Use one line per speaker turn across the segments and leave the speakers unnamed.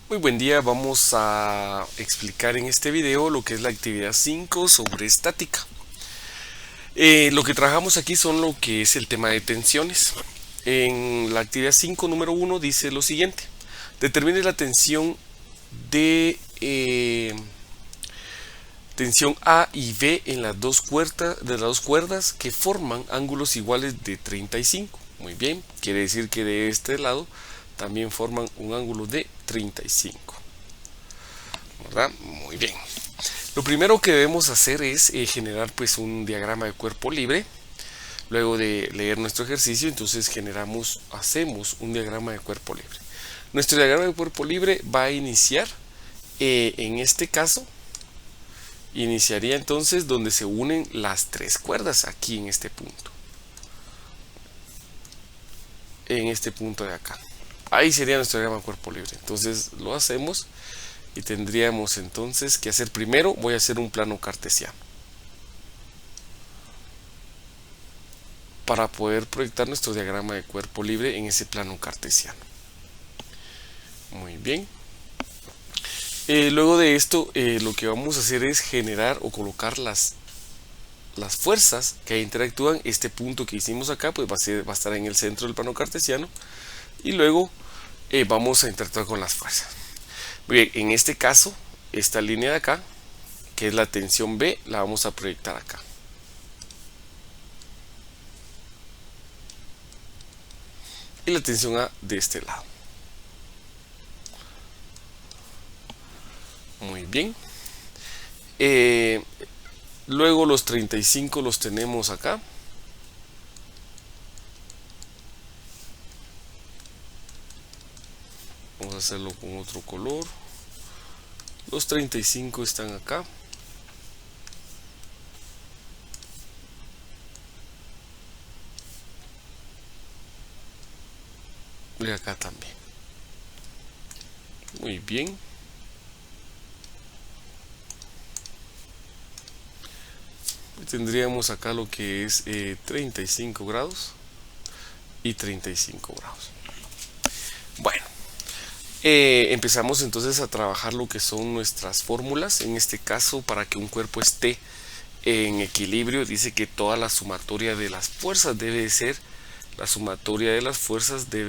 Muy buen día, vamos a explicar en este video lo que es la actividad 5 sobre estática. Lo que trabajamos aquí son lo que es el tema de tensiones. En la actividad 5 número 1 dice lo siguiente: determine la tensión de tensión A y B en las dos cuerdas que forman ángulos iguales de 35. Muy bien, quiere decir que de este lado también forman un ángulo de 35. ¿Verdad? Muy bien. Lo primero que debemos hacer es generar pues un diagrama de cuerpo libre. Luego de leer nuestro ejercicio, entonces hacemos un diagrama de cuerpo libre. Nuestro diagrama de cuerpo libre va a iniciar, en este caso, iniciaría entonces donde se unen las tres cuerdas, aquí en este punto. En este punto de acá. Ahí sería nuestro diagrama de cuerpo libre. Entonces lo hacemos y tendríamos entonces que hacer primero, voy a hacer un plano cartesiano para poder proyectar nuestro diagrama de cuerpo libre en ese plano cartesiano. Muy bien. Luego de esto, lo que vamos a hacer es generar o colocar las fuerzas que interactúan. Este punto que hicimos acá pues va a estar en el centro del plano cartesiano, y luego vamos a interactuar con las fuerzas. Bien, en este caso, esta línea de acá, que es la tensión B, la vamos a proyectar acá. Y la tensión A de este lado. Muy bien. Luego los 35 los tenemos acá. Vamos a hacerlo con otro color. Los 35 están acá. Y acá también. Muy bien. Tendríamos acá lo que es 35 grados y 35 grados. Bueno, empezamos entonces a trabajar lo que son nuestras fórmulas. En este caso, para que un cuerpo esté en equilibrio, dice que toda la sumatoria de las fuerzas debe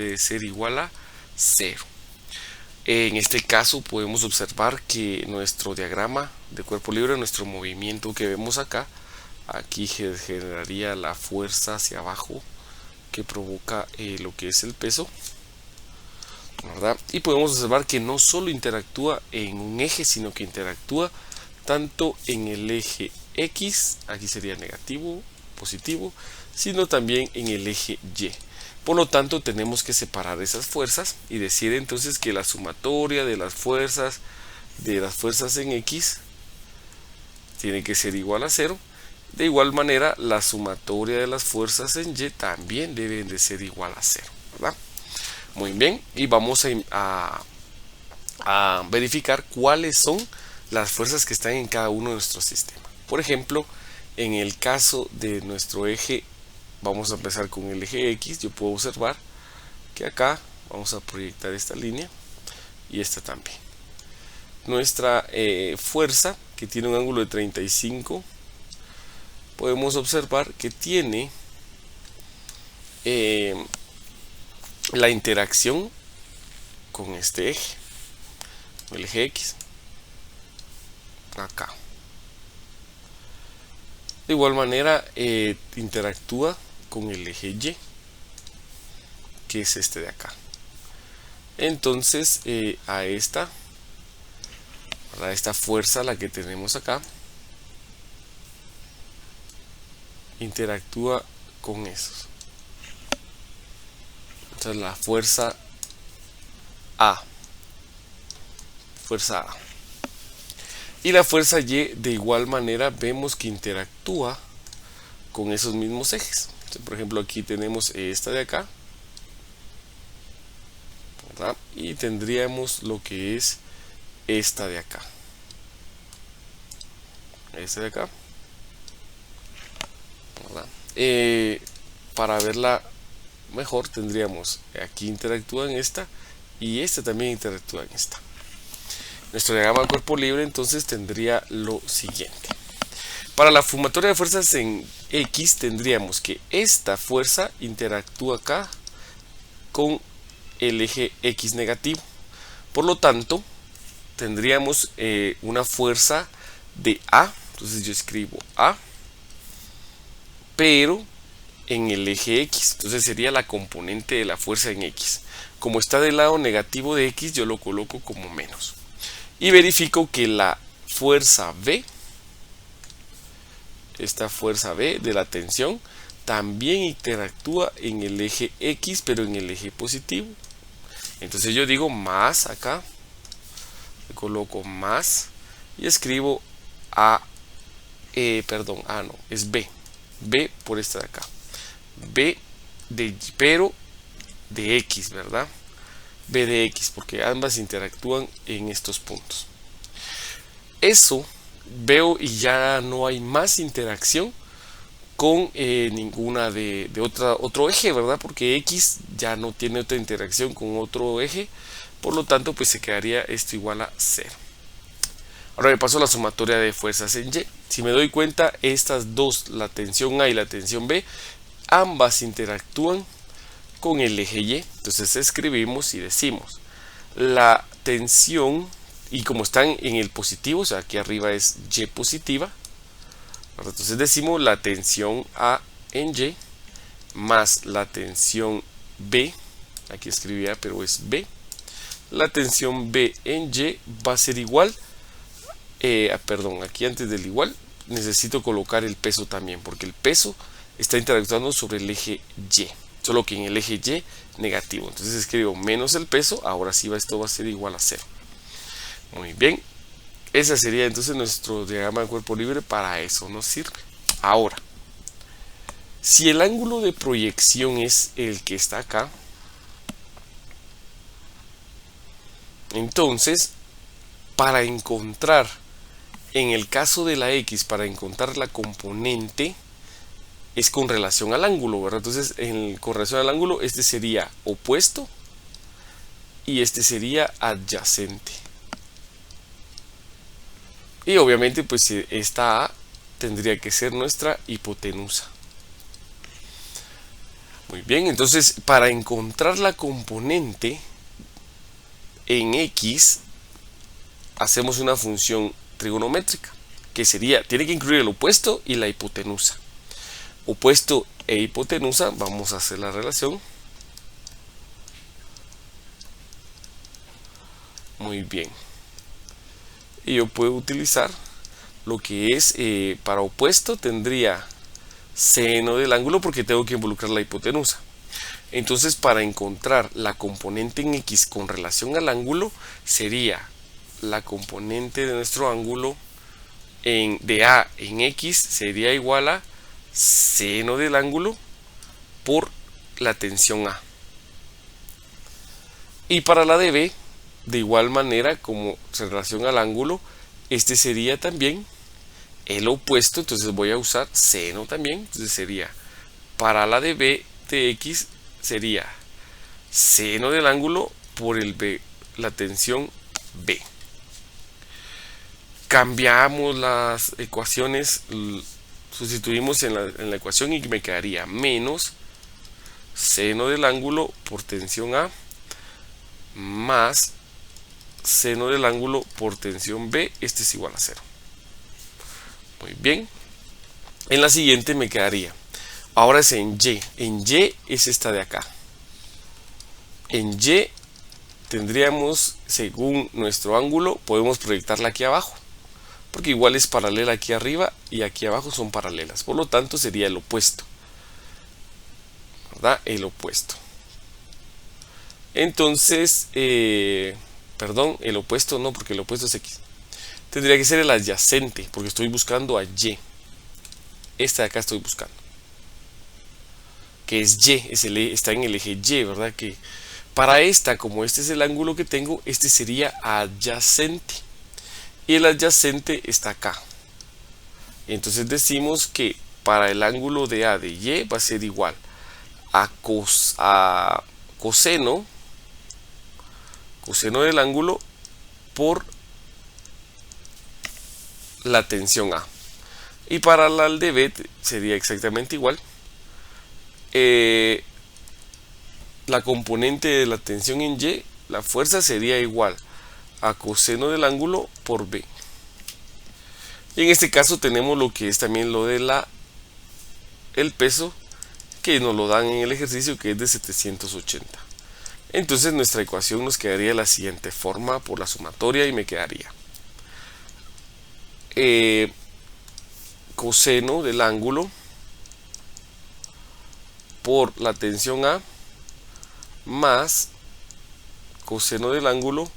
de ser igual a 0. En este caso podemos observar que nuestro diagrama de cuerpo libre, nuestro movimiento que vemos acá, aquí generaría la fuerza hacia abajo que provoca lo que es el peso, ¿verdad? Y podemos observar que no solo interactúa en un eje, sino que interactúa tanto en el eje X, aquí sería negativo, positivo, sino también en el eje Y. Por lo tanto, tenemos que separar esas fuerzas y decir entonces que la sumatoria de las fuerzas en X tiene que ser igual a 0. De igual manera, la sumatoria de las fuerzas en Y también deben de ser igual a 0, ¿verdad? Muy bien, y vamos a verificar cuáles son las fuerzas que están en cada uno de nuestros sistemas. Por ejemplo, en el caso de nuestro eje, vamos a empezar con el eje X. Yo puedo observar que acá vamos a proyectar esta línea y esta también. Nuestra fuerza, que tiene un ángulo de 35, podemos observar que tiene la interacción con este eje, el eje X, acá. De igual manera interactúa con el eje Y, que es este de acá. Entonces a esta fuerza, la que tenemos acá, interactúa con esos. Entonces la fuerza A, y la fuerza Y de igual manera vemos que interactúa con esos mismos ejes. Entonces, por ejemplo, aquí tenemos esta de acá, ¿verdad? Y tendríamos lo que es esta de acá, ¿verdad? Para verla mejor, tendríamos aquí interactúa en esta y esta también interactúa en esta. Nuestro diagrama de cuerpo libre entonces tendría lo siguiente. Para la sumatoria de fuerzas en X tendríamos que esta fuerza interactúa acá con el eje X negativo. Por lo tanto, tendríamos una fuerza de A. Entonces yo escribo A, pero en el eje X. Entonces sería la componente de la fuerza en X. Como está del lado negativo de X, yo lo coloco como menos. Y verifico que la fuerza B, esta fuerza B de la tensión, también interactúa en el eje X, pero en el eje positivo. Entonces yo digo más acá, le coloco más y escribo A, no, es B. B por esta de acá. B de, pero de X, ¿verdad? B de X, porque ambas interactúan en estos puntos. Eso veo y ya no hay más interacción con ninguna de otro eje, ¿verdad? Porque X ya no tiene otra interacción con otro eje, por lo tanto pues se quedaría esto igual a 0. Ahora me paso a la sumatoria de fuerzas en Y. Si me doy cuenta, estas dos, la tensión A y la tensión B, ambas interactúan con el eje Y. Entonces escribimos y decimos la tensión, y como están en el positivo, o sea aquí arriba es Y positiva, entonces decimos la tensión A en Y más la tensión B, aquí escribía pero es B, la tensión B en Y va a ser igual, aquí antes del igual necesito colocar el peso también, porque el peso está interactuando sobre el eje Y, solo que en el eje Y negativo. Entonces escribo menos el peso, ahora sí esto va a ser igual a 0. Muy bien, ese sería entonces nuestro diagrama de cuerpo libre. Para eso nos sirve. Ahora, si el ángulo de proyección es el que está acá, entonces para encontrar, en el caso de la X, para encontrar la componente es con relación al ángulo, ¿verdad? Entonces con relación al ángulo, este sería opuesto y este sería adyacente. Y obviamente pues esta A tendría que ser nuestra hipotenusa. Muy bien, entonces para encontrar la componente en X hacemos una función trigonométrica que sería, tiene que incluir el opuesto y la hipotenusa. Opuesto e hipotenusa, vamos a hacer la relación. Muy bien. Y yo puedo utilizar lo que es para opuesto tendría seno del ángulo porque tengo que involucrar la hipotenusa. Entonces para encontrar la componente en X con relación al ángulo sería la componente de nuestro ángulo de A en X sería igual a seno del ángulo por la tensión A. Y para la de B, de igual manera como en relación al ángulo, este sería también el opuesto, entonces voy a usar seno también, entonces sería para la de B de X sería seno del ángulo por el B, la tensión B. Cambiamos las ecuaciones, sustituimos en la ecuación y me quedaría menos seno del ángulo por tensión A más seno del ángulo por tensión B, este es igual a 0. Muy bien, en la siguiente me quedaría, ahora es en Y es esta de acá. En Y tendríamos, según nuestro ángulo, podemos proyectarla aquí abajo, porque igual es paralela aquí arriba y aquí abajo son paralelas, por lo tanto sería el opuesto, ¿verdad? El opuesto. Entonces, perdón, el opuesto no, porque el opuesto es X. Tendría que ser el adyacente, porque estoy buscando a Y. Esta de acá estoy buscando, que es Y, está en el eje Y, ¿verdad? Que para esta, como este es el ángulo que tengo, este sería adyacente. Y el adyacente está acá. Entonces decimos que para el ángulo de A de Y va a ser igual a coseno del ángulo por la tensión A. Y para la de B sería exactamente igual. La componente de la tensión en Y, la fuerza sería igual a coseno del ángulo por B. Y en este caso tenemos lo que es también lo de el peso, que nos lo dan en el ejercicio, que es de 780. Entonces nuestra ecuación nos quedaría de la siguiente forma por la sumatoria, y me quedaría coseno del ángulo por la tensión A más coseno del ángulo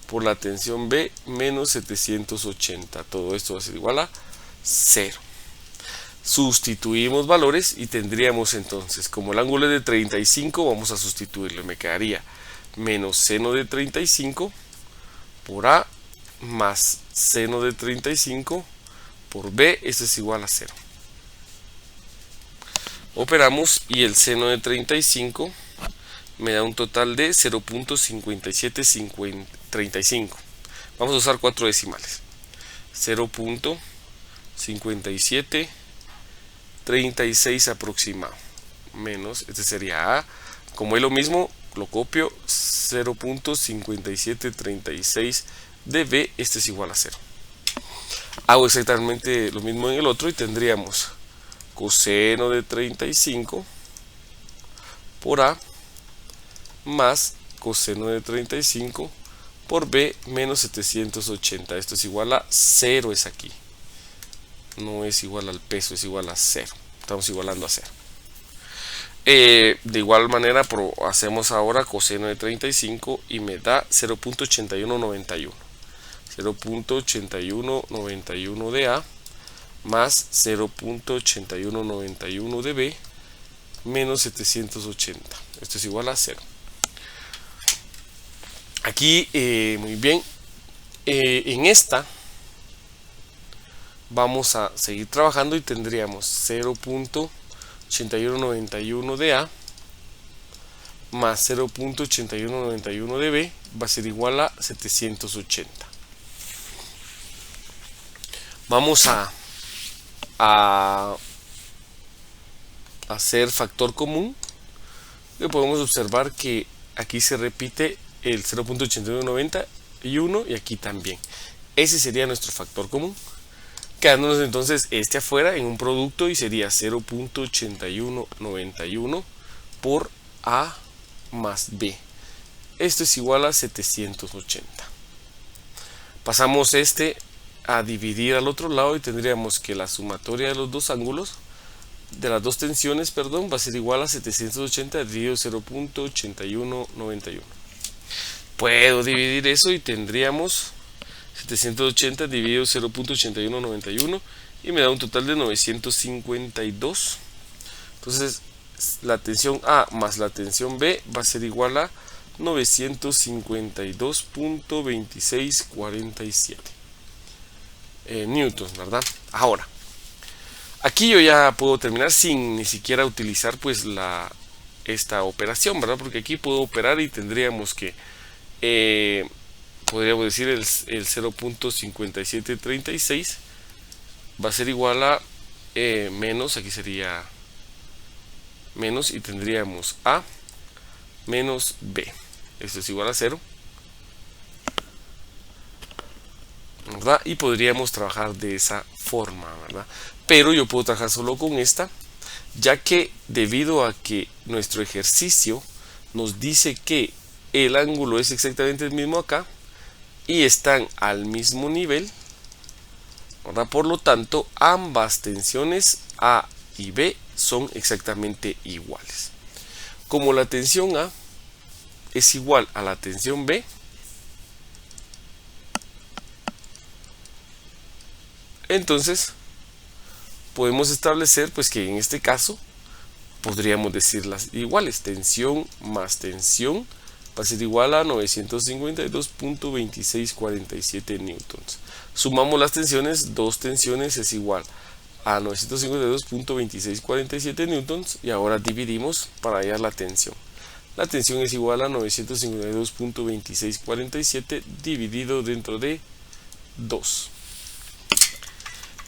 por la tensión B menos 780. Todo esto va a ser igual a 0. Sustituimos valores y tendríamos entonces, como el ángulo es de 35, vamos a sustituirlo. Me quedaría menos seno de 35 por A más seno de 35 por B. Esto es igual a 0. Operamos y el seno de 35 me da un total de 0.5735. Vamos a usar 4 decimales. 0.5736 aproximado. Menos, este sería A. Como es lo mismo, lo copio. 0.5736 de B. Este es igual a 0. Hago exactamente lo mismo en el otro y tendríamos coseno de 35 por A más coseno de 35 por B menos 780. Esto es igual a 0, es aquí. No es igual al peso, es igual a 0. Estamos igualando a 0. De igual manera hacemos ahora coseno de 35 y me da 0.8191. 0.8191 de A más 0.8191 de B menos 780. Esto es igual a 0. Aquí, muy bien, en esta vamos a seguir trabajando y tendríamos 0.8191 de A más 0.8191 de B va a ser igual a 780. Vamos a hacer factor común, y podemos observar que aquí se repite el 0.8191 y aquí también. Ese sería nuestro factor común, quedándonos entonces este afuera en un producto, y sería 0.8191 por A más B. Esto es igual a 780. Pasamos este a dividir al otro lado y tendríamos que la sumatoria de los dos ángulos, de las dos tensiones, perdón, va a ser igual a 780 dividido 0.8191. Puedo dividir eso y tendríamos 780 dividido 0.8191 y me da un total de 952. Entonces la tensión A más la tensión B va a ser igual a 952.2647 newtons, ¿verdad? Ahora, aquí yo ya puedo terminar sin ni siquiera utilizar pues esta operación, ¿verdad? Porque aquí puedo operar y tendríamos que podríamos decir el 0.5736 va a ser igual a menos, aquí sería menos, y tendríamos A menos B. Esto es igual a 0, ¿verdad? Y podríamos trabajar de esa forma, ¿verdad? Pero yo puedo trabajar solo con esta, ya que debido a que nuestro ejercicio nos dice que el ángulo es exactamente el mismo acá y están al mismo nivel, ¿verdad? Por lo tanto, ambas tensiones A y B son exactamente iguales. Como la tensión A es igual a la tensión B, entonces podemos establecer pues que en este caso podríamos decirlas iguales. Tensión más tensión va a ser igual a 952.2647 newtons. Sumamos las tensiones, dos tensiones es igual a 952.2647 newtons, y ahora dividimos para hallar la tensión. La tensión es igual a 952.2647 dividido dentro de 2.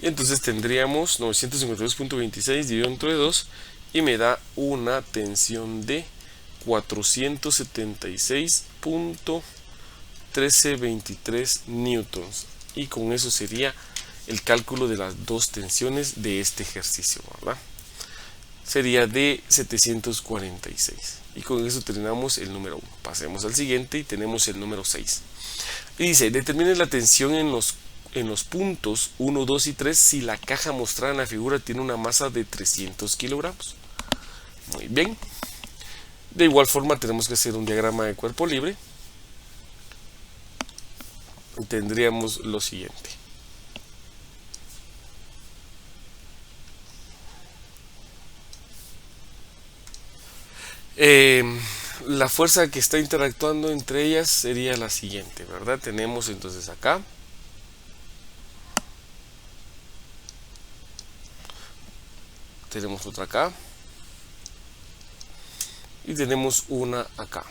Y entonces tendríamos 952.26 dividido entre 2 y me da una tensión de 476.1323 newtons. Y con eso sería el cálculo de las dos tensiones de este ejercicio, ¿verdad? Sería de 746. Y con eso terminamos el número 1. Pasemos al siguiente y tenemos el número 6. Y dice, determine la tensión en los puntos 1, 2 y 3 si la caja mostrada en la figura tiene una masa de 300 kilogramos. Muy bien. De igual forma tenemos que hacer un diagrama de cuerpo libre. Tendríamos lo siguiente. La fuerza que está interactuando entre ellas sería la siguiente, ¿verdad? Tenemos entonces acá tenemos otra acá y tenemos una acá.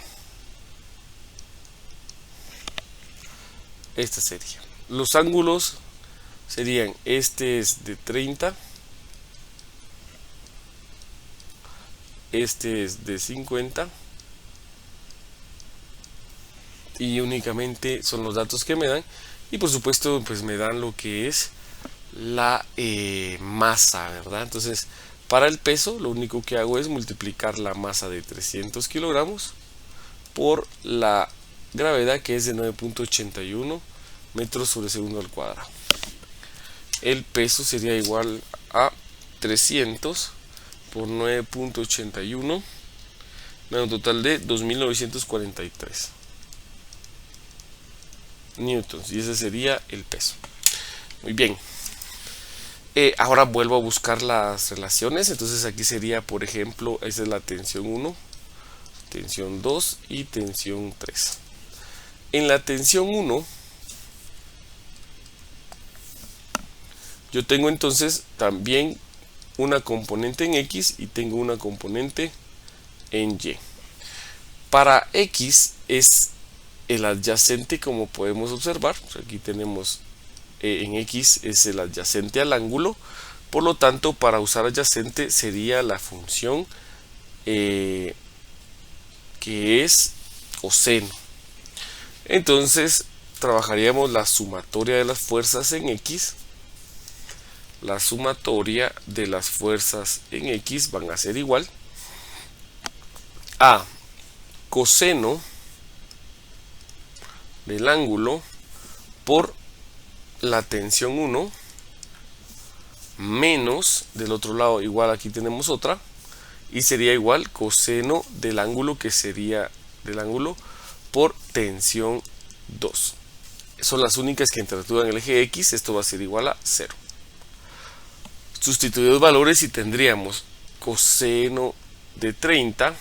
Esta sería. Los ángulos serían, este es de 30, este es de 50 y únicamente son los datos que me dan, y por supuesto pues me dan lo que es la masa, ¿verdad? Entonces para el peso lo único que hago es multiplicar la masa de 300 kilogramos por la gravedad, que es de 9.81 metros sobre segundo al cuadrado. El peso sería igual a 300 por 9.81, me da un total de 2943 newtons, y ese sería el peso. Muy bien. Ahora vuelvo a buscar las relaciones. Entonces aquí sería, por ejemplo, esa es la tensión 1, tensión 2 y tensión 3. En la tensión 1 yo tengo entonces también una componente en X y tengo una componente en Y. Para X es el adyacente, como podemos observar. Aquí tenemos en X es el adyacente al ángulo, por lo tanto para usar adyacente sería la función que es coseno. Entonces trabajaríamos la sumatoria de las fuerzas en X. La sumatoria de las fuerzas en X van a ser igual a coseno del ángulo por la tensión 1 menos, del otro lado igual, aquí tenemos otra, y sería igual coseno del ángulo, que sería del ángulo por tensión 2. Son las únicas que interactúan en el eje X. Esto va a ser igual a 0. Sustituir los valores y tendríamos coseno de 30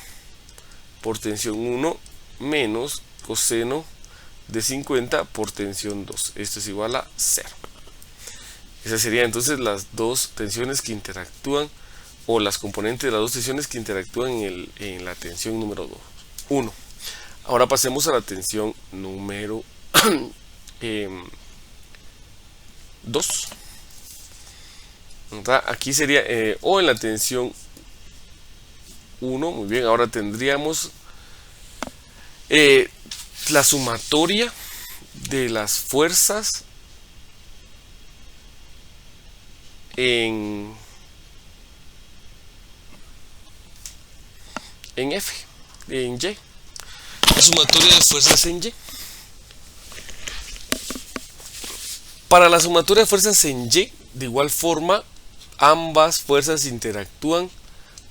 por tensión 1 menos coseno de 50 por tensión 2. Esto es igual a 0. Esas serían entonces las dos tensiones que interactúan, o las componentes de las dos tensiones que interactúan en la tensión número 1. Ahora pasemos a la tensión número 2. Aquí sería, o en la tensión 1, muy bien, ahora tendríamos la sumatoria de las fuerzas en F, en Y. La sumatoria de fuerzas en Y. Para la sumatoria de fuerzas en Y, de igual forma, ambas fuerzas interactúan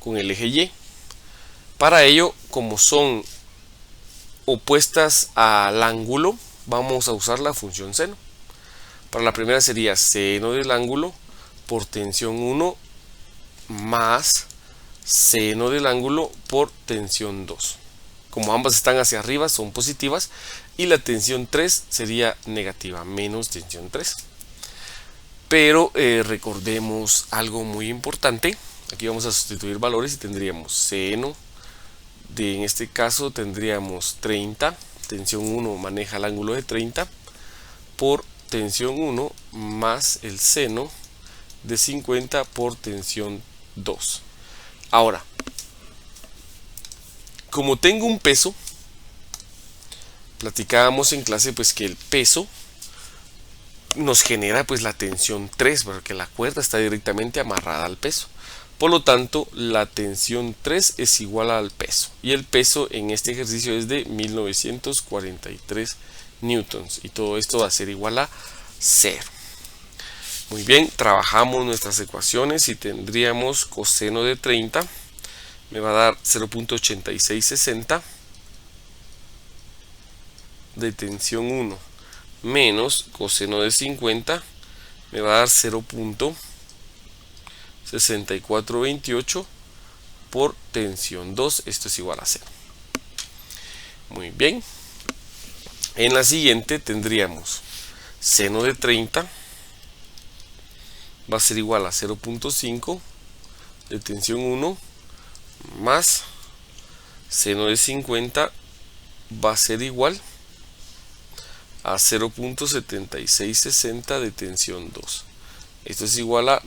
con el eje Y. Para ello, como son opuestas al ángulo, vamos a usar la función seno. Para la primera sería seno del ángulo por tensión 1 más seno del ángulo por tensión 2. Como ambas están hacia arriba, son positivas, y la tensión 3 sería negativa, menos tensión 3. Pero recordemos algo muy importante. Aquí vamos a sustituir valores y tendríamos seno de, en este caso tendríamos 30, tensión 1 maneja el ángulo de 30, por tensión 1 más el seno de 50 por tensión 2. Ahora, como tengo un peso, platicábamos en clase pues que el peso nos genera pues la tensión 3, porque la cuerda está directamente amarrada al peso. Por lo tanto, la tensión 3 es igual al peso. Y el peso en este ejercicio es de 1943 newtons. Y todo esto va a ser igual a 0. Muy bien, trabajamos nuestras ecuaciones y tendríamos coseno de 30. Me va a dar 0.8660 de tensión 1 menos coseno de 50 me va a dar 0.6428 por tensión 2. Esto es igual a 0. Muy bien. En la siguiente tendríamos seno de 30 va a ser igual a 0.5 de tensión 1 más seno de 50 va a ser igual a 0.7660 de tensión 2. Esto es igual a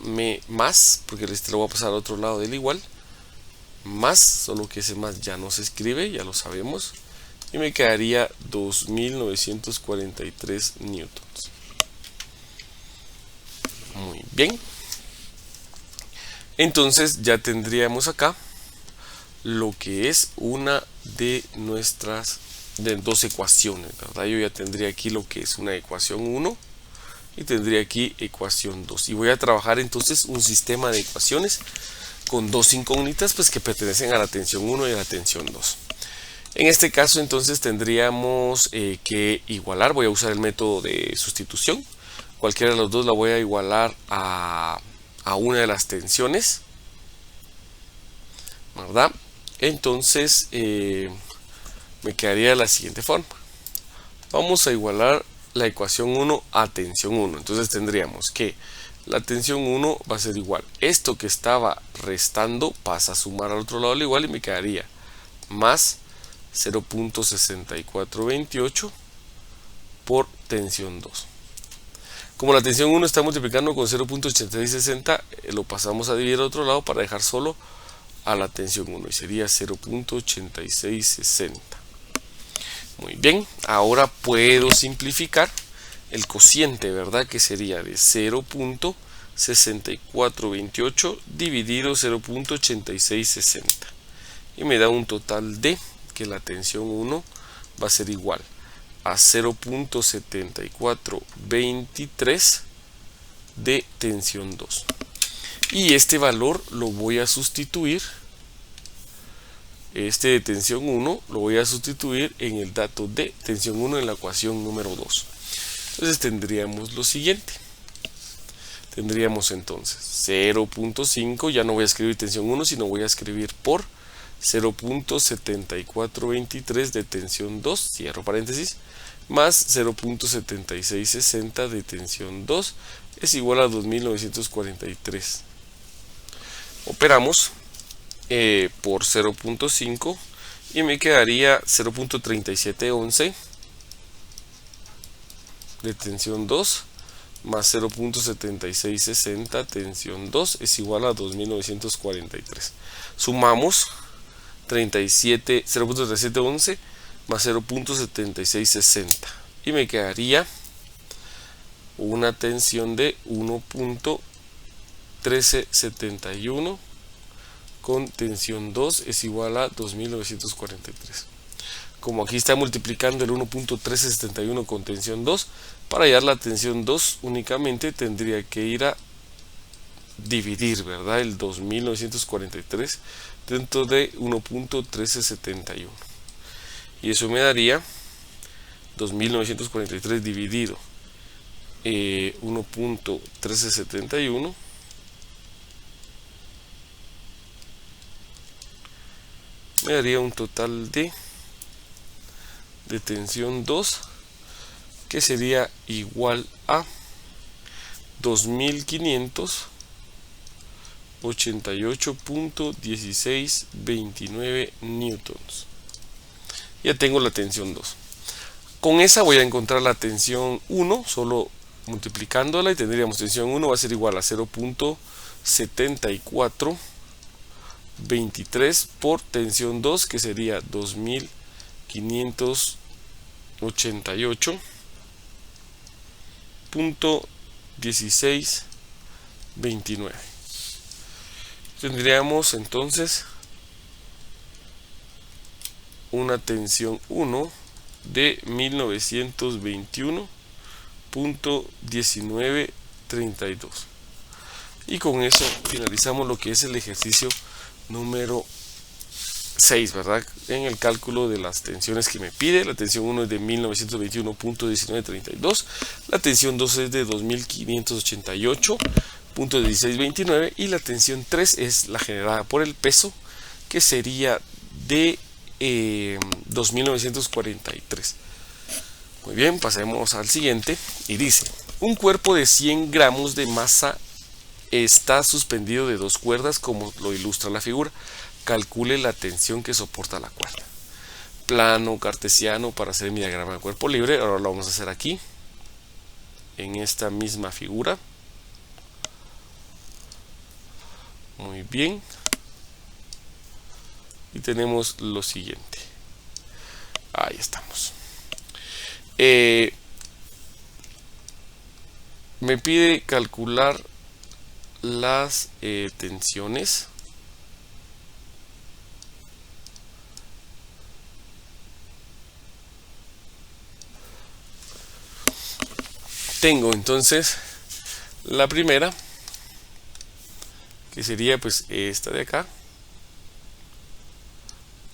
más, porque este lo voy a pasar al otro lado del igual, más, solo que ese más ya no se escribe, ya lo sabemos, y me quedaría 2943 newtons. Muy bien. Entonces ya tendríamos acá lo que es una de nuestras dos ecuaciones, ¿verdad? Yo ya tendría aquí lo que es una ecuación 1 y tendría aquí ecuación 2. Y voy a trabajar entonces un sistema de ecuaciones con dos incógnitas pues que pertenecen a la tensión 1 y a la tensión 2. En este caso entonces tendríamos que igualar. Voy a usar el método de sustitución. Cualquiera de los dos la voy a igualar a una de las tensiones, ¿verdad? Entonces me quedaría de la siguiente forma. Vamos a igualar la ecuación 1 a tensión 1. Entonces tendríamos que la tensión 1 va a ser igual. Esto que estaba restando pasa a sumar al otro lado del igual y me quedaría más 0.6428 por tensión 2. Como la tensión 1 está multiplicando con 0.8660, lo pasamos a dividir al otro lado para dejar solo a la tensión 1 y sería 0.8660. Muy bien, ahora puedo simplificar el cociente, ¿verdad? Que sería de 0.6428 dividido 0.8660 y me da un total de que la tensión 1 va a ser igual a 0.7423 de tensión 2. Y este valor lo voy a sustituir, este de tensión 1 lo voy a sustituir en el dato de tensión 1 en la ecuación número 2. Entonces tendríamos lo siguiente. Tendríamos entonces 0.5, ya no voy a escribir tensión 1, sino voy a escribir por 0.7423 de tensión 2, cierro paréntesis, más 0.7660 de tensión 2 es igual a 2943. Operamos por 0.5 y me quedaría 0.3711 de tensión 2 más 0.7660 tensión 2 es igual a 2943. Sumamos 0.3711 más 0.7660 y me quedaría una tensión de 1.1371 con tensión 2 es igual a 2943. Como aquí está multiplicando el 1.1371 con tensión 2, para hallar la tensión 2 únicamente tendría que ir a dividir, ¿verdad?, el 2943 dentro de 1.1371 y eso me daría 2943 dividido 1.1371 me daría un total de tensión 2 que sería igual a 2588.1629 newtons. Ya tengo la tensión 2. Con esa voy a encontrar la tensión 1, solo multiplicándola, y tendríamos tensión 1 va a ser igual a 0.7423 por tensión 2, que sería 2588.1629. Tendríamos entonces una tensión 1 de 1921.1932. Y con eso finalizamos lo que es el ejercicio número 6, ¿verdad? En el cálculo de las tensiones que me pide. La tensión 1 es de 1921.1932, la tensión 2 es de 2588.1629 y la tensión 3 es la generada por el peso, que sería de 2943. Muy bien, pasemos al siguiente y dice: un cuerpo de 100 gramos de masa está suspendido de dos cuerdas, como lo ilustra la figura. Calcule la tensión que soporta la cuerda. Plano cartesiano para hacer mi diagrama de cuerpo libre. Ahora lo vamos a hacer aquí, en esta misma figura. Muy bien. Y tenemos lo siguiente. Ahí estamos. Me pide calcular las tensiones. Tengo entonces la primera, que sería pues esta de acá.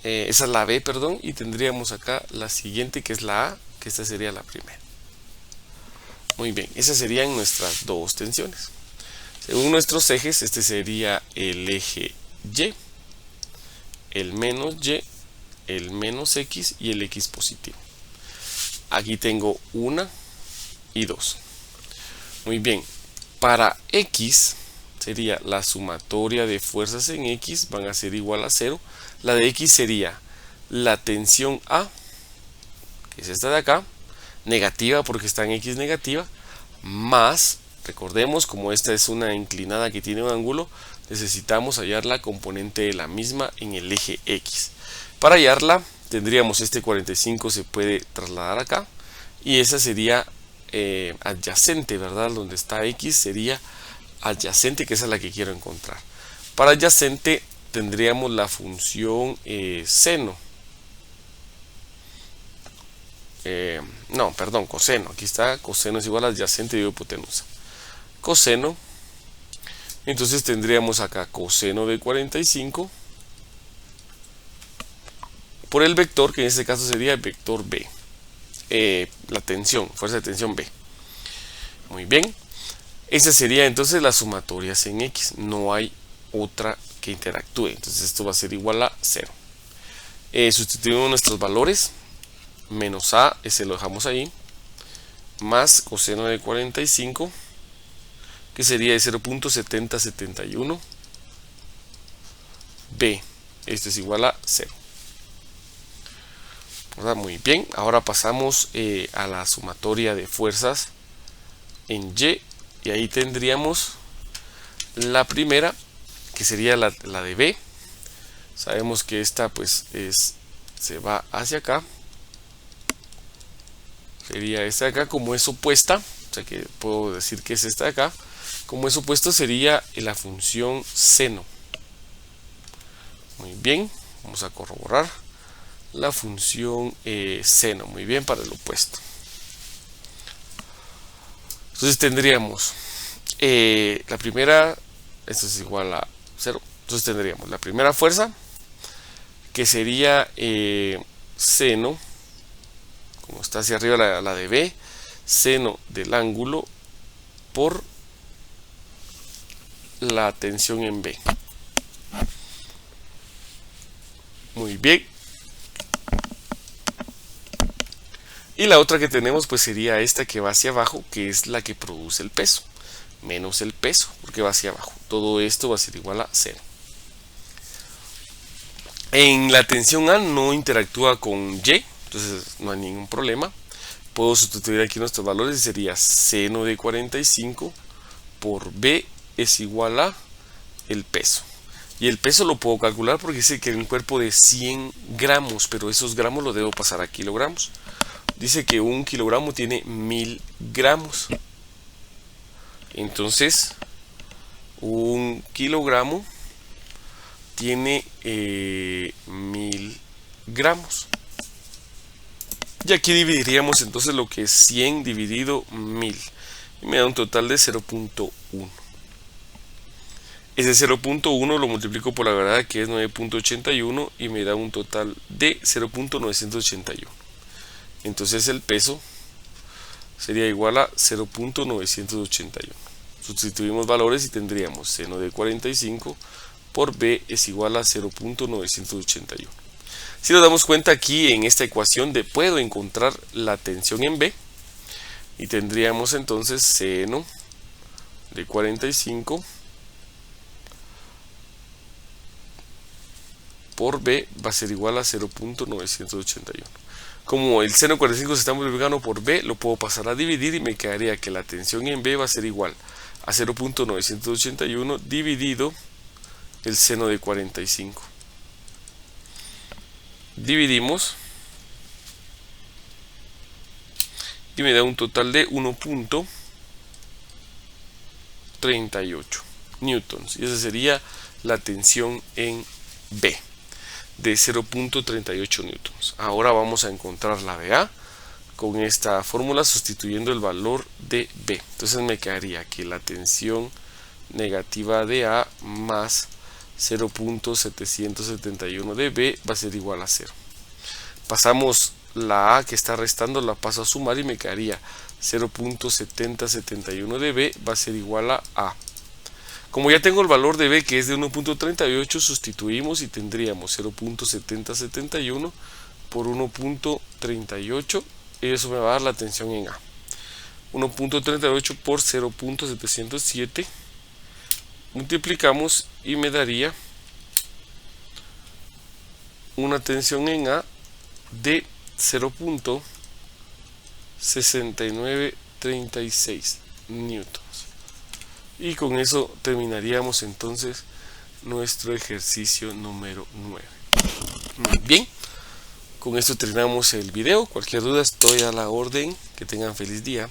Esa es la B, perdón, y tendríamos acá la siguiente, que es la A, que esta sería la primera. Muy bien, esas serían nuestras dos tensiones. Según nuestros ejes, este sería el eje Y, el menos Y, el menos X y el X positivo. Aquí tengo una y 2. Muy bien, para X sería la sumatoria de fuerzas en X, van a ser igual a 0. La de X sería la tensión A, que es esta de acá, negativa porque está en X negativa, más, recordemos, como esta es una inclinada que tiene un ángulo, necesitamos hallar la componente de la misma en el eje X. Para hallarla tendríamos este 45 se puede trasladar acá, y esa sería adyacente, ¿verdad? Donde está X sería adyacente, que esa es la que quiero encontrar. Para adyacente tendríamos la función seno. No, perdón, coseno. Aquí está, coseno es igual a adyacente de hipotenusa. Coseno. Entonces tendríamos acá coseno de 45 por el vector, que en este caso sería el vector B. La tensión, fuerza de tensión B. Muy bien. Esa sería entonces la sumatoria en X. No hay otra que interactúe. Entonces esto va a ser igual a 0. Sustituimos nuestros valores. Menos A, ese lo dejamos ahí. Más coseno de 45, que sería de 0.7071. B, esto es igual a 0. Muy bien, ahora pasamos a la sumatoria de fuerzas en Y, y ahí tendríamos la primera, que sería la de B. Sabemos que esta pues se va hacia acá, sería esta de acá. Como es opuesta, o sea que puedo decir que es esta de acá, como es opuesto sería la función seno. Muy bien, vamos a corroborar la función seno, muy bien, para el opuesto. Entonces tendríamos la primera, esto es igual a 0, entonces tendríamos la primera fuerza, que sería seno, como está hacia arriba la de B, seno del ángulo por la tensión en B. Muy bien. Y la otra que tenemos pues sería esta que va hacia abajo, que es la que produce el peso, menos el peso, porque va hacia abajo. Todo esto va a ser igual a 0. En la tensión A no interactúa con Y, entonces no hay ningún problema. puedo sustituir aquí nuestros valores y sería seno de 45 por B es igual a el peso. Y el peso lo puedo calcular porque dice que hay un cuerpo de 100 gramos, pero esos gramos los debo pasar a kilogramos. Dice que un kilogramo tiene 1000 gramos. Entonces, un kilogramo tiene 1000 gramos. Y aquí dividiríamos entonces lo que es 100 dividido 1000. Y me da un total de 0.1. Ese 0.1 lo multiplico por la gravedad, que es 9.81, y me da un total de 0.981. Entonces el peso sería igual a 0.981. Sustituimos valores y tendríamos seno de 45 por B es igual a 0.981. Si nos damos cuenta aquí en esta ecuación puedo encontrar la tensión en B, y tendríamos entonces seno de 45 por B va a ser igual a 0.981. Como el seno de 45 se está multiplicando por B, lo puedo pasar a dividir y me quedaría que la tensión en B va a ser igual a 0.981 dividido el seno de 45. Dividimos y me da un total de 1.38 newtons, y esa sería la tensión en B de 0.38 newtons. Ahora vamos a encontrar la de A con esta fórmula sustituyendo el valor de B. Entonces me quedaría que la tensión negativa de A más 0.771 de B va a ser igual a 0. Pasamos la A que está restando, la paso a sumar y me quedaría 0.7071 de B va a ser igual a A. Como ya tengo el valor de B que es de 1.38, sustituimos y tendríamos 0.7071 por 1.38, y eso me va a dar la tensión en A. 1.38 por 0.707 multiplicamos y me daría una tensión en A de 0.6936 newtons. Y con eso terminaríamos entonces nuestro ejercicio número 9. Muy bien, con esto terminamos el video. Cualquier duda estoy a la orden. Que tengan feliz día.